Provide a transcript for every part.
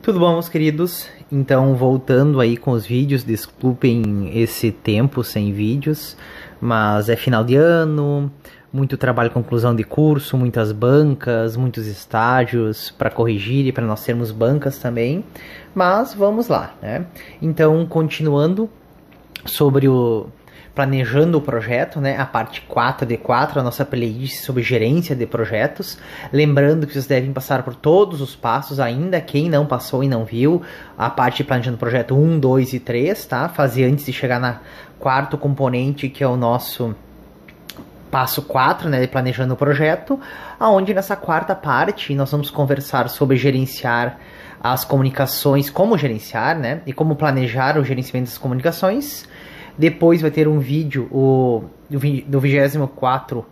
Tudo bom, meus queridos? Então, voltando aí com os vídeos, desculpem esse tempo sem vídeos, mas é final de ano, muito trabalho, conclusão de curso, muitas bancas, muitos estágios para corrigir e para nós termos bancas também, mas vamos lá, né? Então, continuando sobre planejando o projeto, né? A parte 4 de 4, a nossa playlist sobre gerência de projetos. Lembrando que vocês devem passar por todos os passos, ainda quem não passou e não viu, a parte de planejando o projeto 1, 2 e 3, tá? Fazer antes de chegar na quarto componente, que é o nosso passo 4, né, de planejando o projeto, aonde nessa quarta parte nós vamos conversar sobre gerenciar as comunicações, como gerenciar, né, e como planejar o gerenciamento das comunicações. Depois vai ter um vídeo do 24º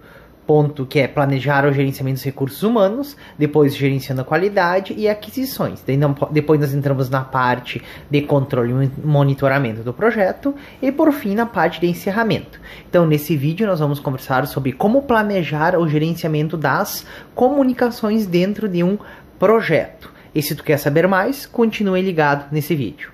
ponto, que é planejar o gerenciamento dos recursos humanos, depois gerenciando a qualidade e aquisições. Depois nós entramos na parte de controle e monitoramento do projeto e por fim na parte de encerramento. Então nesse vídeo nós vamos conversar sobre como planejar o gerenciamento das comunicações dentro de um projeto. E se tu quer saber mais, continue ligado nesse vídeo.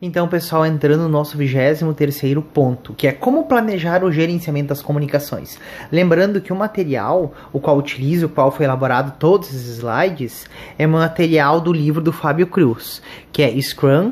Então, pessoal, entrando no nosso 23º ponto, que é como planejar o gerenciamento das comunicações. Lembrando que o material, o qual utilizo, o qual foi elaborado todos esses slides, é material do livro do Fábio Cruz, que é Scrum,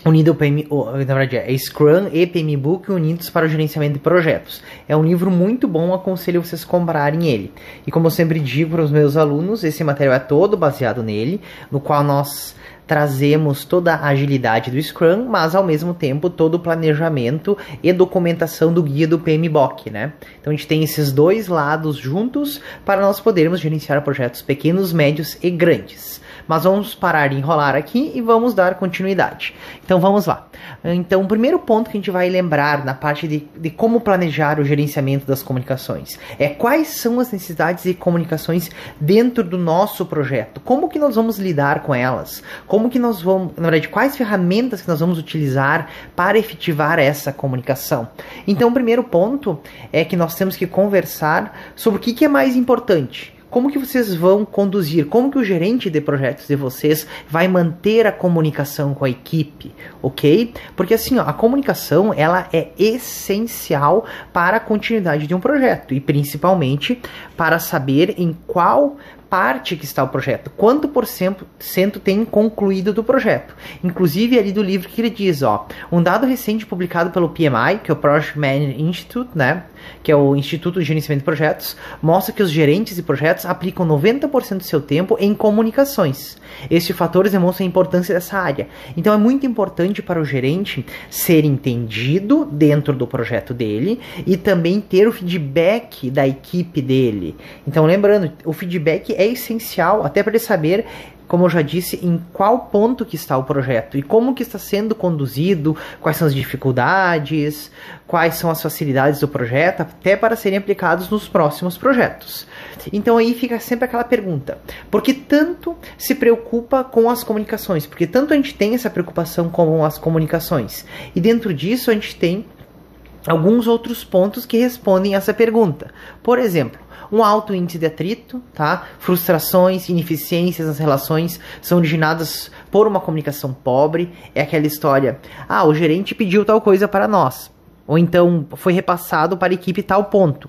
na verdade é Scrum e PMBOK unidos para o gerenciamento de projetos. É um livro muito bom, aconselho vocês comprarem ele. E como eu sempre digo para os meus alunos, esse material é todo baseado nele, no qual nós trazemos toda a agilidade do Scrum, mas ao mesmo tempo todo o planejamento e documentação do guia do PMBOK, né? Então a gente tem esses dois lados juntos para nós podermos gerenciar projetos pequenos, médios e grandes. Mas vamos parar de enrolar aqui e vamos dar continuidade. Então vamos lá. Então o primeiro ponto que a gente vai lembrar na parte de como planejar o gerenciamento das comunicações é quais são as necessidades de comunicações dentro do nosso projeto. Como que nós vamos lidar com elas? Como que nós vamos, na verdade, quais ferramentas que nós vamos utilizar para efetivar essa comunicação? Então o primeiro ponto é que nós temos que conversar sobre o que é mais importante. Como que vocês vão conduzir? Como que o gerente de projetos de vocês vai manter a comunicação com a equipe, ok? Porque assim, ó, a comunicação ela é essencial para a continuidade de um projeto e principalmente para saber em qual parte que está o projeto, quanto por cento tem concluído do projeto. Inclusive ali do livro que ele diz, ó, um dado recente publicado pelo PMI, que é o Project Management Institute, né, que é o Instituto de Gerenciamento de Projetos, mostra que os gerentes de projetos aplicam 90% do seu tempo em comunicações. Estes fatores demonstram a importância dessa área. Então é muito importante para o gerente ser entendido dentro do projeto dele e também ter o feedback da equipe dele. Então lembrando, o feedback é essencial até para ele saber, como eu já disse, em qual ponto que está o projeto e como que está sendo conduzido, quais são as dificuldades, quais são as facilidades do projeto, até para serem aplicados nos próximos projetos. Então aí fica sempre aquela pergunta, por que tanto se preocupa com as comunicações? Por que tanto a gente tem essa preocupação com as comunicações? E dentro disso a gente tem alguns outros pontos que respondem a essa pergunta. Por exemplo, um alto índice de atrito, tá? Frustrações, ineficiências nas relações são originadas por uma comunicação pobre. É aquela história, o gerente pediu tal coisa para nós, ou então foi repassado para a equipe tal ponto.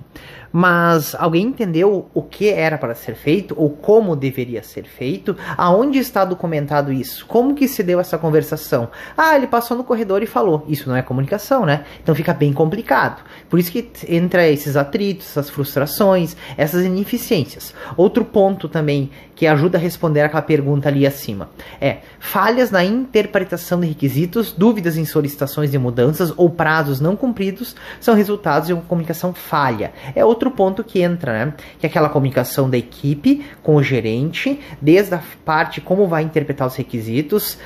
Mas alguém entendeu o que era para ser feito ou como deveria ser feito? Aonde está documentado isso? Como que se deu essa conversação? Ele passou no corredor e falou. Isso não é comunicação, né? Então fica bem complicado. Por isso que entra esses atritos, essas frustrações, essas ineficiências. Outro ponto também que ajuda a responder aquela pergunta ali acima é falhas na interpretação de requisitos, dúvidas em solicitações de mudanças ou prazos não cumpridos são resultados de uma comunicação falha. É outro ponto que entra, né? Que é aquela comunicação da equipe com o gerente, desde a parte como vai interpretar os requisitos,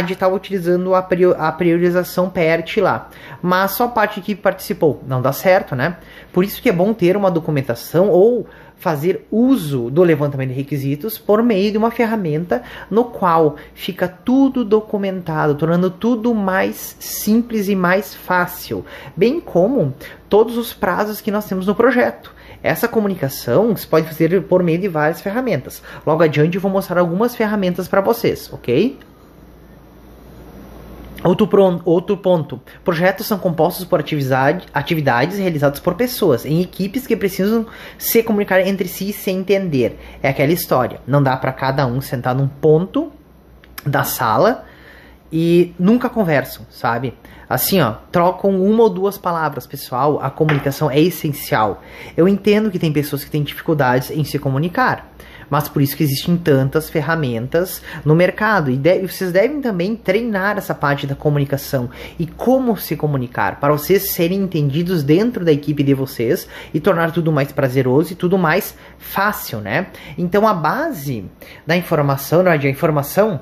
de estar utilizando a priorização PERT lá. Mas só a parte que participou. Não dá certo, né? Por isso que é bom ter uma documentação ou fazer uso do levantamento de requisitos por meio de uma ferramenta no qual fica tudo documentado, tornando tudo mais simples e mais fácil, bem como todos os prazos que nós temos no projeto. Essa comunicação se pode fazer por meio de várias ferramentas. Logo adiante eu vou mostrar algumas ferramentas para vocês, ok? Outro ponto. Projetos são compostos por atividades realizadas por pessoas, em equipes que precisam se comunicar entre si e se entender. É aquela história. Não dá para cada um sentar num ponto da sala e nunca conversam, sabe? Assim, ó, trocam uma ou duas palavras, pessoal. A comunicação é essencial. Eu entendo que tem pessoas que têm dificuldades em se comunicar, mas por isso que existem tantas ferramentas no mercado. E vocês devem também treinar essa parte da comunicação e como se comunicar, para vocês serem entendidos dentro da equipe de vocês e tornar tudo mais prazeroso e tudo mais fácil, né? Então a base da informação, não é? A informação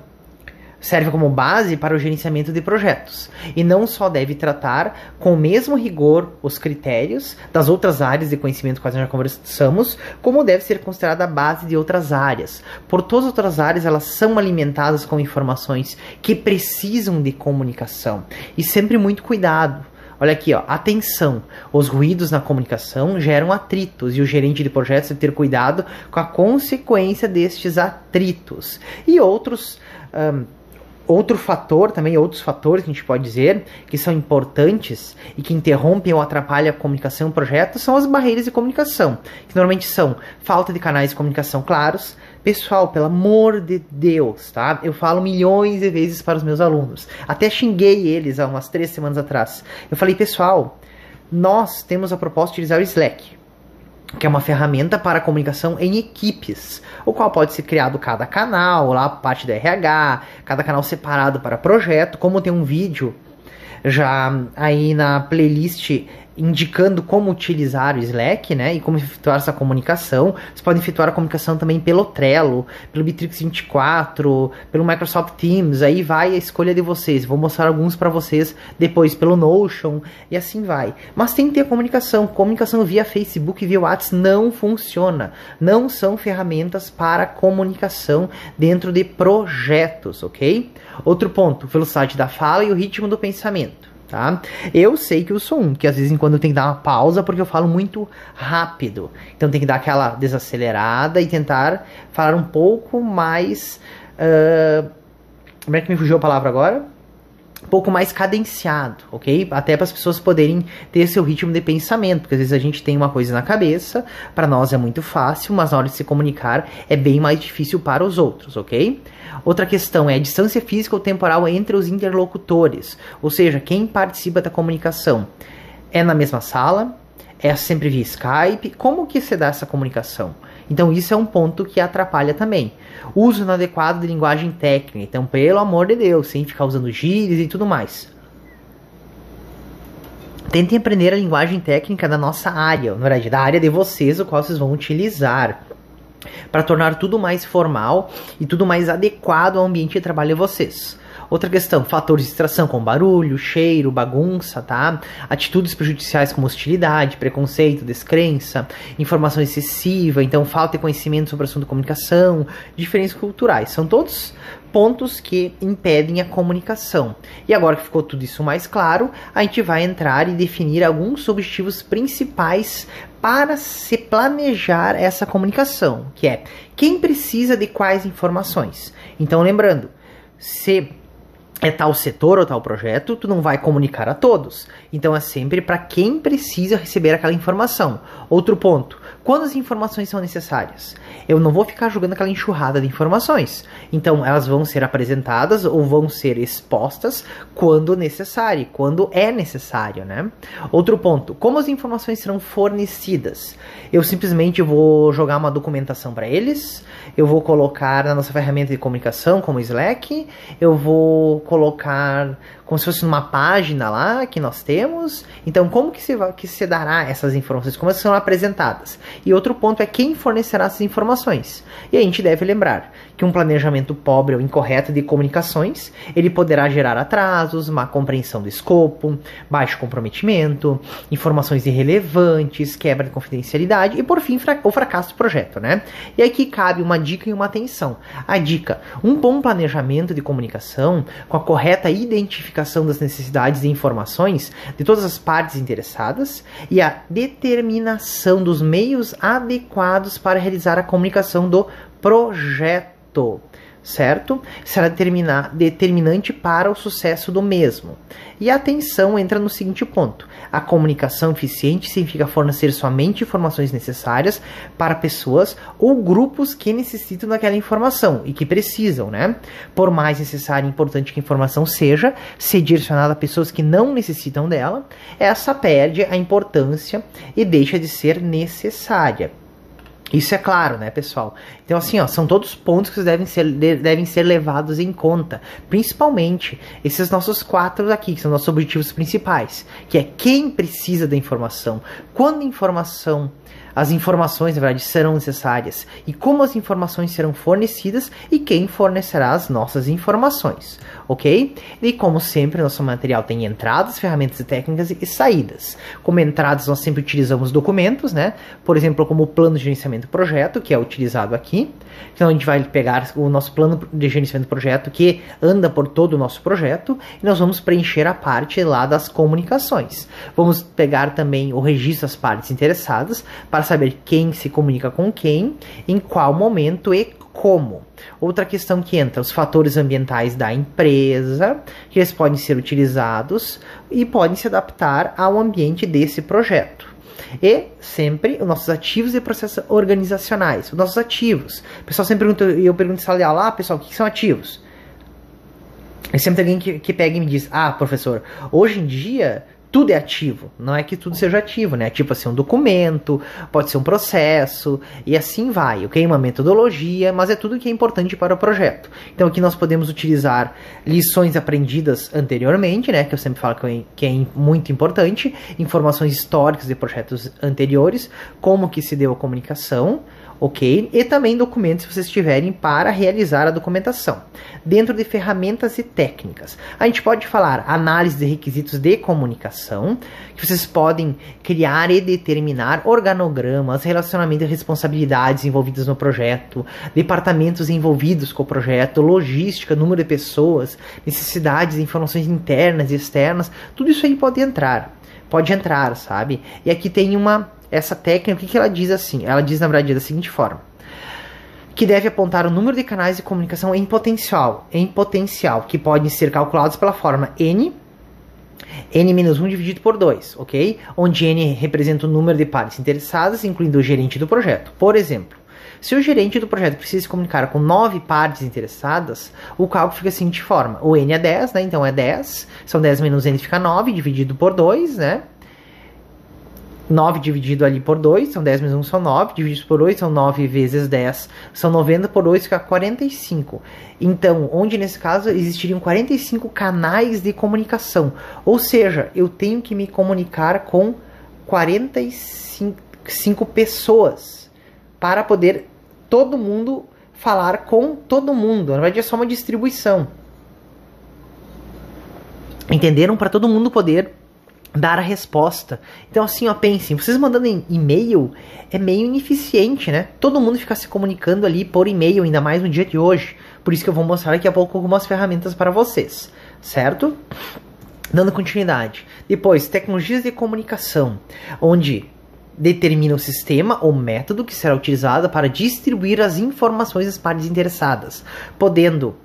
serve como base para o gerenciamento de projetos e não só deve tratar com o mesmo rigor os critérios das outras áreas de conhecimento que nós já conversamos, como deve ser considerada a base de outras áreas. Por todas as outras áreas, elas são alimentadas com informações que precisam de comunicação. E sempre muito cuidado. Olha aqui, ó, atenção, os ruídos na comunicação geram atritos e o gerente de projetos deve ter cuidado com a consequência destes atritos. E outros outros fatores que a gente pode dizer que são importantes e que interrompem ou atrapalham a comunicação e o projeto são as barreiras de comunicação, que normalmente são falta de canais de comunicação claros. Pessoal, pelo amor de Deus, tá? Eu falo milhões de vezes para os meus alunos. Até xinguei eles há umas 3 semanas atrás. Eu falei, pessoal, nós temos a proposta de utilizar o Slack, que é uma ferramenta para comunicação em equipes, o qual pode ser criado cada canal, lá parte do RH, cada canal separado para projeto, como tem um vídeo já aí na playlist indicando como utilizar o Slack, né, e como efetuar essa comunicação. Vocês podem efetuar a comunicação também pelo Trello, pelo Bitrix 24, pelo Microsoft Teams, aí vai a escolha de vocês. Vou mostrar alguns para vocês depois pelo Notion e assim vai. Mas tem que ter comunicação via Facebook e via WhatsApp não funciona, não são ferramentas para comunicação dentro de projetos, ok? Outro ponto, velocidade da fala e o ritmo do pensamento. Tá? Eu sei que eu sou que às vezes em quando eu tenho que dar uma pausa porque eu falo muito rápido. Então tem que dar aquela desacelerada e tentar falar um pouco mais... como é que me fugiu a palavra agora? Um pouco mais cadenciado, ok? Até para as pessoas poderem ter seu ritmo de pensamento, porque às vezes a gente tem uma coisa na cabeça, para nós é muito fácil, mas na hora de se comunicar é bem mais difícil para os outros, ok? Outra questão é a distância física ou temporal entre os interlocutores, ou seja, quem participa da comunicação é na mesma sala, é sempre via Skype, como que se dá essa comunicação? Então isso é um ponto que atrapalha também. Uso inadequado de linguagem técnica, então pelo amor de Deus, sem ficar usando gírias e tudo mais. Tentem aprender a linguagem técnica da nossa área, na verdade, da área de vocês, o qual vocês vão utilizar, para tornar tudo mais formal e tudo mais adequado ao ambiente de trabalho de vocês. Outra questão, fatores de distração como barulho, cheiro, bagunça, tá? Atitudes prejudiciais como hostilidade, preconceito, descrença, informação excessiva, então falta de conhecimento sobre o assunto de comunicação, diferenças culturais. São todos pontos que impedem a comunicação. E agora que ficou tudo isso mais claro, a gente vai entrar e definir alguns objetivos principais para se planejar essa comunicação, que é quem precisa de quais informações. Então lembrando, se é tal setor ou tal projeto, tu não vai comunicar a todos. Então é sempre para quem precisa receber aquela informação. Outro ponto, quando as informações são necessárias? Eu não vou ficar jogando aquela enxurrada de informações. Então elas vão ser apresentadas ou vão ser expostas quando necessário, quando é necessário, né? Outro ponto, como as informações serão fornecidas? Eu simplesmente vou jogar uma documentação para eles, eu vou colocar na nossa ferramenta de comunicação como Slack, eu vou colocar como se fosse numa página lá que nós temos. Então, como que se dará essas informações? Como elas são apresentadas? E outro ponto é quem fornecerá essas informações. E a gente deve lembrar que um planejamento pobre ou incorreto de comunicações, ele poderá gerar atrasos, má compreensão do escopo, baixo comprometimento, informações irrelevantes, quebra de confidencialidade e, por fim, o fracasso do projeto, né? E aqui cabe uma dica e uma atenção. A dica: um bom planejamento de comunicação com a correta identificação das necessidades e informações de todas as partes interessadas e a determinação dos meios adequados para realizar a comunicação do projeto, certo? Será determinante para o sucesso do mesmo. E a atenção entra no seguinte ponto: a comunicação eficiente significa fornecer somente informações necessárias para pessoas ou grupos que necessitam daquela informação e que precisam, né? Por mais necessária e importante que a informação seja, se direcionada a pessoas que não necessitam dela, essa perde a importância e deixa de ser necessária. Isso é claro, né, pessoal? Então, assim, ó, são todos pontos que devem ser levados em conta. Principalmente esses nossos 4 aqui, que são nossos objetivos principais. Que é quem precisa da informação, quando as informações, na verdade, serão necessárias, e como as informações serão fornecidas e quem fornecerá as nossas informações, ok? E como sempre, nosso material tem entradas, ferramentas e técnicas e saídas. Como entradas, nós sempre utilizamos documentos, né? Por exemplo, como o plano de gerenciamento do projeto, que é utilizado aqui. Então, a gente vai pegar o nosso plano de gerenciamento do projeto, que anda por todo o nosso projeto, e nós vamos preencher a parte lá das comunicações. Vamos pegar também o registro das partes interessadas, para saber quem se comunica com quem, em qual momento e como. Outra questão que entra: os fatores ambientais da empresa, que eles podem ser utilizados e podem se adaptar ao ambiente desse projeto. E sempre os nossos ativos e processos organizacionais. Os nossos ativos. O pessoal sempre pergunta, e eu pergunto em sala de aula: pessoal, o que são ativos? E sempre tem alguém que pega e me diz: professor, hoje em dia tudo é ativo. Não é que tudo seja ativo, né? Tipo assim, um documento, pode ser um processo, e assim vai, ok? Uma metodologia, mas é tudo que é importante para o projeto. Então aqui nós podemos utilizar lições aprendidas anteriormente, né? Que eu sempre falo que é muito importante, informações históricas de projetos anteriores, como que se deu a comunicação, ok? E também documentos, se vocês tiverem, para realizar a documentação. Dentro de ferramentas e técnicas, a gente pode falar análise de requisitos de comunicação, que vocês podem criar e determinar organogramas, relacionamento e responsabilidades envolvidas no projeto, departamentos envolvidos com o projeto, logística, número de pessoas, necessidades, informações internas e externas, tudo isso aí pode entrar, sabe? E aqui tem essa técnica, o que ela diz assim? Ela diz, na verdade, da seguinte forma: que deve apontar o número de canais de comunicação em potencial, que podem ser calculados pela forma n-1 dividido por 2, ok? Onde n representa o número de partes interessadas, incluindo o gerente do projeto. Por exemplo, se o gerente do projeto precisa se comunicar com 9 partes interessadas, o cálculo fica assim de forma: o n é 10, né? Então é 10, são 10 menos n fica 9, dividido por 2, né? 9 dividido ali por 2, são 10 menos 1 são 9, dividido por 8 são 9 vezes 10, são 90 por 2 fica 45. Então, onde nesse caso existiriam 45 canais de comunicação. Ou seja, eu tenho que me comunicar com 45 pessoas para poder todo mundo falar com todo mundo. Na verdade é só uma distribuição. Entenderam? Para todo mundo poder dar a resposta. Então assim, ó, pensem, vocês mandando e-mail é meio ineficiente, né? Todo mundo fica se comunicando ali por e-mail, ainda mais no dia de hoje. Por isso que eu vou mostrar daqui a pouco algumas ferramentas para vocês, certo? Dando continuidade. Depois, tecnologias de comunicação, onde determina o sistema ou método que será utilizado para distribuir as informações às partes interessadas, podendo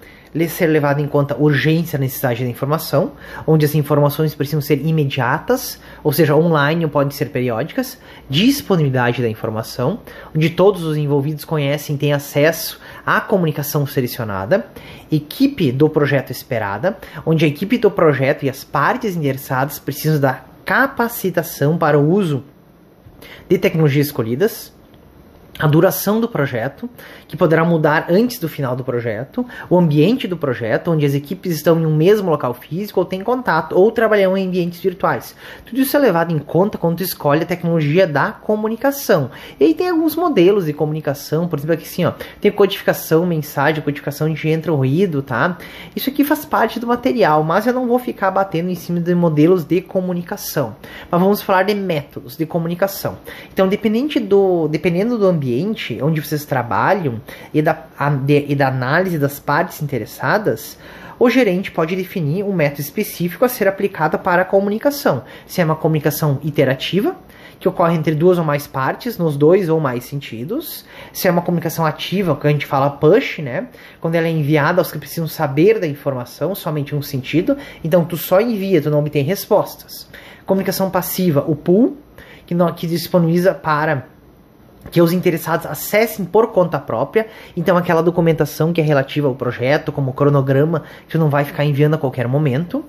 ser levado em conta urgência e necessidade da informação, onde as informações precisam ser imediatas, ou seja, online ou podem ser periódicas, disponibilidade da informação, onde todos os envolvidos conhecem e têm acesso à comunicação selecionada, equipe do projeto esperada, onde a equipe do projeto e as partes interessadas precisam da capacitação para o uso de tecnologias escolhidas, a duração do projeto, que poderá mudar antes do final do projeto, o ambiente do projeto, onde as equipes estão em um mesmo local físico ou têm contato, ou trabalham em ambientes virtuais. Tudo isso é levado em conta quando tu escolhe a tecnologia da comunicação. E aí tem alguns modelos de comunicação, por exemplo, aqui assim, ó, tem codificação, mensagem, codificação de entra ruído, tá? Isso aqui faz parte do material, mas eu não vou ficar batendo em cima de modelos de comunicação. Mas vamos falar de métodos de comunicação. Então, dependendo do ambiente onde vocês trabalham e da análise das partes interessadas, o gerente pode definir um método específico a ser aplicado para a comunicação. Se é uma comunicação iterativa, que ocorre entre duas ou mais partes, nos dois ou mais sentidos. Se é uma comunicação ativa, que a gente fala push, né? Quando ela é enviada aos que precisam saber da informação, somente um sentido. Então, tu só envia, tu não obtém respostas. Comunicação passiva, o pull, que disponibiliza para que os interessados acessem por conta própria. Então aquela documentação que é relativa ao projeto, como o cronograma, que tu não vai ficar enviando a qualquer momento,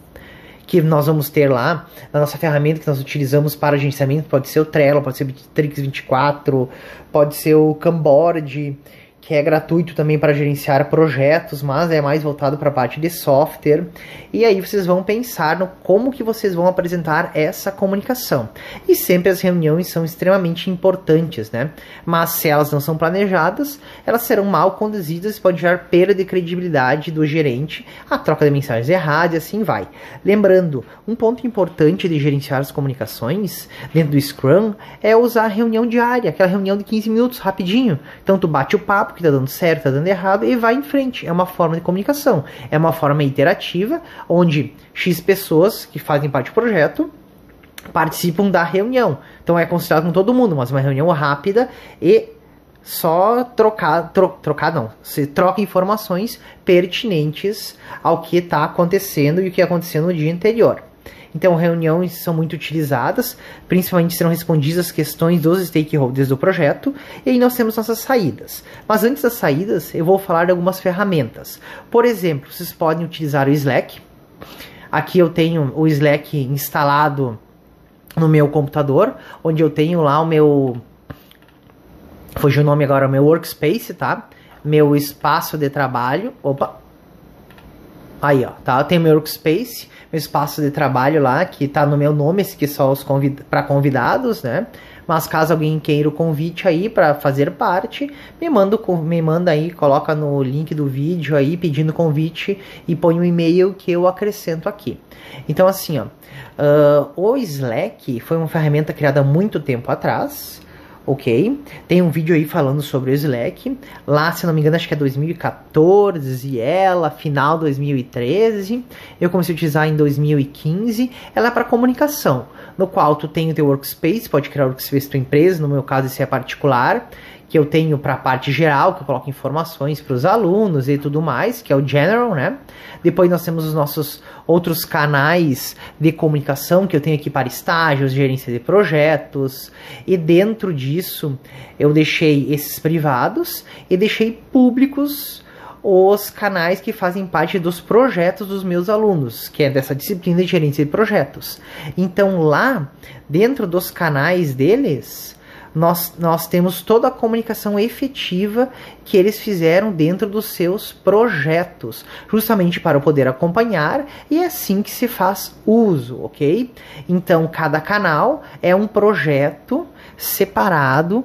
que nós vamos ter lá na nossa ferramenta que nós utilizamos para agenciamento. Pode ser o Trello, pode ser o Bitrix 24, pode ser o Camboard, que é gratuito também para gerenciar projetos, mas é mais voltado para a parte de software. E aí vocês vão pensar no como que vocês vão apresentar essa comunicação. E sempre as reuniões são extremamente importantes, né? Mas se elas não são planejadas, elas serão mal conduzidas e pode gerar perda de credibilidade do gerente, a troca de mensagens erradas e assim vai. Lembrando, um ponto importante de gerenciar as comunicações dentro do Scrum é usar a reunião diária, aquela reunião de 15 minutos, rapidinho. Então tu bate o papo, que tá dando certo, tá dando errado, e vai em frente. É uma forma de comunicação. É uma forma iterativa, onde X pessoas que fazem parte do projeto participam da reunião. Então é considerado com todo mundo, mas uma reunião rápida e só se troca informações pertinentes ao que está acontecendo e o que aconteceu no dia anterior. Então, reuniões são muito utilizadas, principalmente serão respondidas as questões dos stakeholders do projeto, e aí nós temos nossas saídas. Mas antes das saídas, eu vou falar de algumas ferramentas. Por exemplo, vocês podem utilizar o Slack. Aqui eu tenho o Slack instalado no meu computador, onde eu tenho lá o meu... fugiu o nome agora, o meu workspace, tá? Meu espaço de trabalho. Opa! Aí, ó, tá? Eu tenho meu workspace, meu espaço de trabalho lá, que tá no meu nome, esse aqui é só para convidados, né? Mas caso alguém queira o convite aí para fazer parte, me manda aí, coloca no link do vídeo aí, pedindo convite, e põe um e-mail que eu acrescento aqui. Então assim, ó, o Slack foi uma ferramenta criada há muito tempo atrás, ok? Tem um vídeo aí falando sobre o Slack. Lá, se não me engano, acho que é 2014, final 2013. Eu comecei a utilizar em 2015. Ela é para comunicação, no qual tu tem o teu workspace, pode criar o workspace da tua empresa. No meu caso, esse é particular, que eu tenho para a parte geral, que eu coloco informações para os alunos e tudo mais, que é o General, né? Depois nós temos os nossos outros canais de comunicação, que eu tenho aqui para estágios, gerência de projetos, e dentro disso eu deixei esses privados e deixei públicos os canais que fazem parte dos projetos dos meus alunos, que é dessa disciplina de gerência de projetos. Então lá, dentro dos canais deles, nós temos toda a comunicação efetiva que eles fizeram dentro dos seus projetos, justamente para eu poder acompanhar, e é assim que se faz uso, ok? Então, cada canal é um projeto separado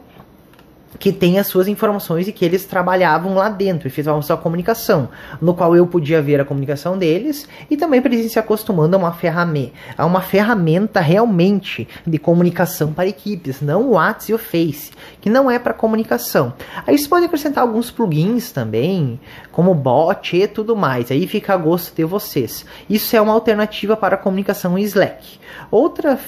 que tem as suas informações e que eles trabalhavam lá dentro e fizeram sua comunicação, no qual eu podia ver a comunicação deles e também para eles se acostumando a uma ferramenta realmente de comunicação para equipes, não o WhatsApp e o Face, que não é para comunicação. Aí você pode acrescentar alguns plugins também, como bot e tudo mais, aí fica a gosto de vocês. Isso é uma alternativa para a comunicação em Slack. Outras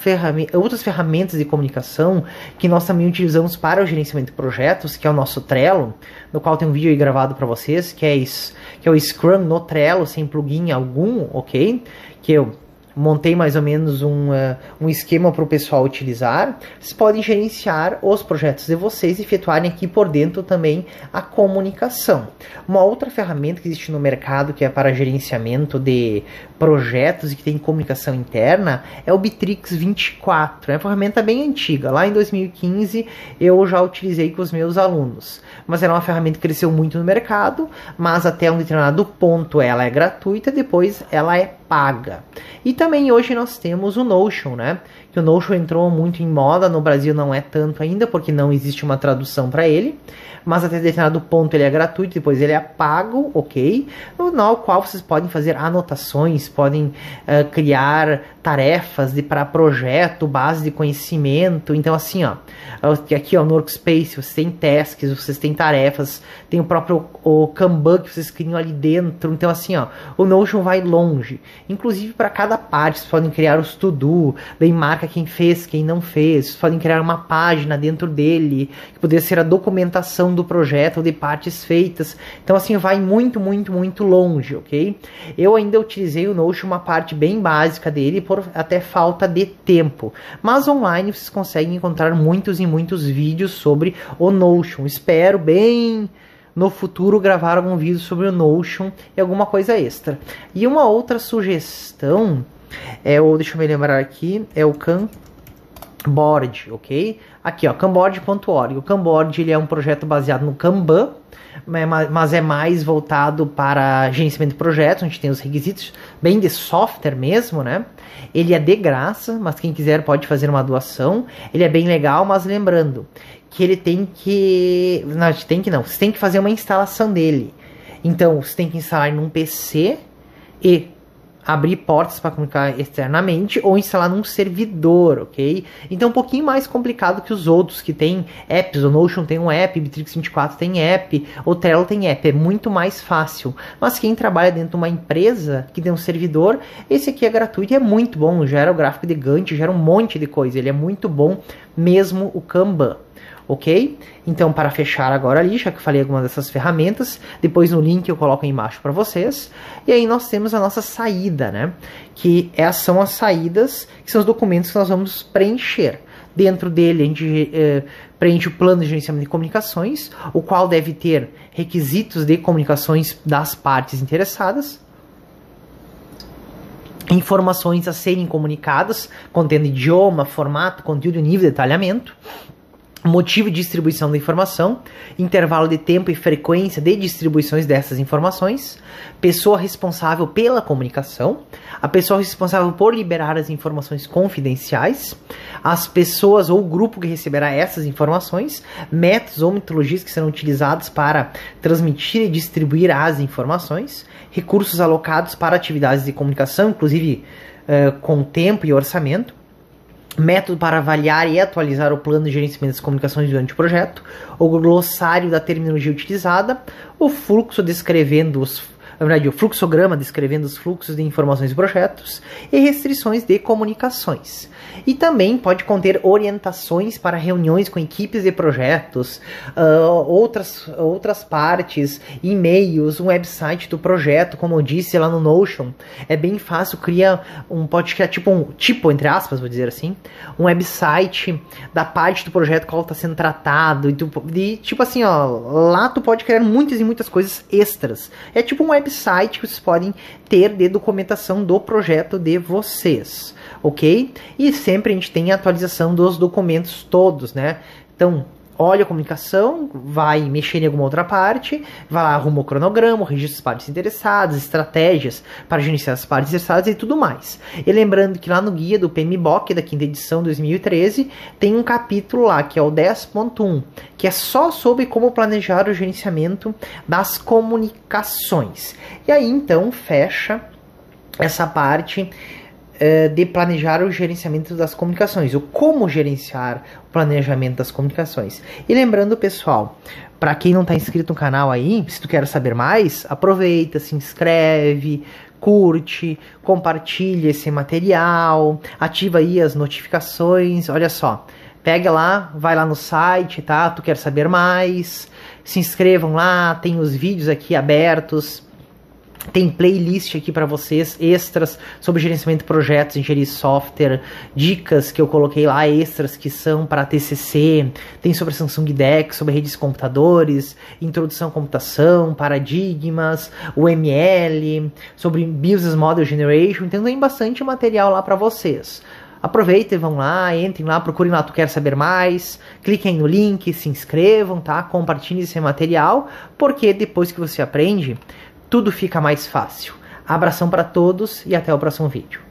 ferramentas de comunicação que nós também utilizamos para o gerenciamento de projetos, que é o nosso Trello, no qual tem um vídeo aí gravado para vocês, que é o Scrum no Trello, sem plugin algum, ok? Que eu montei mais ou menos um esquema para o pessoal utilizar. Vocês podem gerenciar os projetos de vocês e efetuarem aqui por dentro também a comunicação. Uma outra ferramenta que existe no mercado que é para gerenciamento de projetos e que tem comunicação interna é o Bitrix 24. É uma ferramenta bem antiga. Lá em 2015 eu já utilizei com os meus alunos. Mas era uma ferramenta que cresceu muito no mercado, mas até um determinado ponto ela é gratuita, depois ela é paga. E também hoje nós temos o Notion, né? Que o Notion entrou muito em moda, no Brasil não é tanto ainda, porque não existe uma tradução para ele, mas até determinado ponto ele é gratuito, depois ele é pago, ok? No qual vocês podem fazer anotações, podem criar tarefas para projeto, base de conhecimento. Então assim, ó, aqui ó, no Workspace vocês têm tasks, vocês têm tarefas, tem o próprio Kanban que vocês criam ali dentro. Então assim, ó, o Notion vai longe. Inclusive para cada parte, vocês podem criar os to-do, daí marca quem fez, quem não fez. Vocês podem criar uma página dentro dele, que poderia ser a documentação do projeto ou de partes feitas. Então assim, vai muito, muito, muito longe, ok? Eu ainda utilizei o Notion uma parte bem básica dele, por até falta de tempo. Mas online vocês conseguem encontrar muitos e muitos vídeos sobre o Notion. Espero bem no futuro gravar algum vídeo sobre o Notion e alguma coisa extra. E uma outra sugestão é o, deixa eu me lembrar aqui, é o Kanboard, ok? Aqui ó, kanboard.org. O Kanboard ele é um projeto baseado no Kanban, mas é mais voltado para gerenciamento de projetos, onde tem os requisitos, bem de software mesmo, né? Ele é de graça, mas quem quiser pode fazer uma doação. Ele é bem legal, mas lembrando que ele tem que... Você tem que fazer uma instalação dele. Então, você tem que instalar num PC e abrir portas para comunicar externamente ou instalar num servidor, ok? Então, um pouquinho mais complicado que os outros que tem apps. O Notion tem um app, Bitrix 24 tem app, o Trello tem app. É muito mais fácil. Mas quem trabalha dentro de uma empresa que tem um servidor, esse aqui é gratuito e é muito bom. Gera o gráfico de Gantt, gera um monte de coisa. Ele é muito bom mesmo, o Kanban. Ok? Então, para fechar agora ali, já que eu falei algumas dessas ferramentas, depois no link eu coloco aí embaixo para vocês. E aí nós temos a nossa saída, né? Que são as saídas, que são os documentos que nós vamos preencher. Dentro dele a gente preenche o plano de gerenciamento de comunicações, o qual deve ter requisitos de comunicações das partes interessadas, informações a serem comunicadas, contendo idioma, formato, conteúdo e nível de detalhamento, motivo de distribuição da informação, intervalo de tempo e frequência de distribuições dessas informações, pessoa responsável pela comunicação, a pessoa responsável por liberar as informações confidenciais, as pessoas ou o grupo que receberá essas informações, métodos ou metodologias que serão utilizados para transmitir e distribuir as informações, recursos alocados para atividades de comunicação, inclusive com tempo e orçamento, método para avaliar e atualizar o plano de gerenciamento das comunicações durante o projeto, o glossário da terminologia utilizada, o fluxo descrevendo o fluxograma descrevendo os fluxos de informações e projetos e restrições de comunicações. E também pode conter orientações para reuniões com equipes de projetos, outras partes, e-mails, um website do projeto, como eu disse lá no Notion. É bem fácil, pode criar tipo, entre aspas, vou dizer assim, um website da parte do projeto qual está sendo tratado, e tipo assim, ó, lá tu pode criar muitas e muitas coisas extras. É tipo um website que vocês podem ter de documentação do projeto de vocês, ok? E sempre a gente tem a atualização dos documentos todos, né? Então, olha a comunicação, vai mexer em alguma outra parte, vai lá, arruma o cronograma, registra as partes interessadas, estratégias para gerenciar as partes interessadas e tudo mais. E lembrando que lá no guia do PMBOK, da quinta edição 2013, tem um capítulo lá, que é o 10.1, que é só sobre como planejar o gerenciamento das comunicações. E aí, então, fecha essa parte de planejar o gerenciamento das comunicações, o como gerenciar o planejamento das comunicações. E lembrando, pessoal, para quem não está inscrito no canal aí, se tu quer saber mais, aproveita, se inscreve, curte, compartilha esse material, ativa aí as notificações, olha só, pega lá, vai lá no site, tá? Tu quer saber mais, se inscrevam lá, tem os vídeos aqui abertos. Tem playlist aqui para vocês, extras sobre gerenciamento de projetos, engenharia de software, dicas que eu coloquei lá, extras que são para TCC, tem sobre Samsung DeX, sobre redes de computadores, introdução à computação, paradigmas, UML, sobre Business Model Generation, então tem bastante material lá para vocês. Aproveitem, vão lá, entrem lá, procurem lá, tu quer saber mais, cliquem no link, se inscrevam, tá? Compartilhem esse material, porque depois que você aprende, tudo fica mais fácil. Abração para todos e até o próximo vídeo.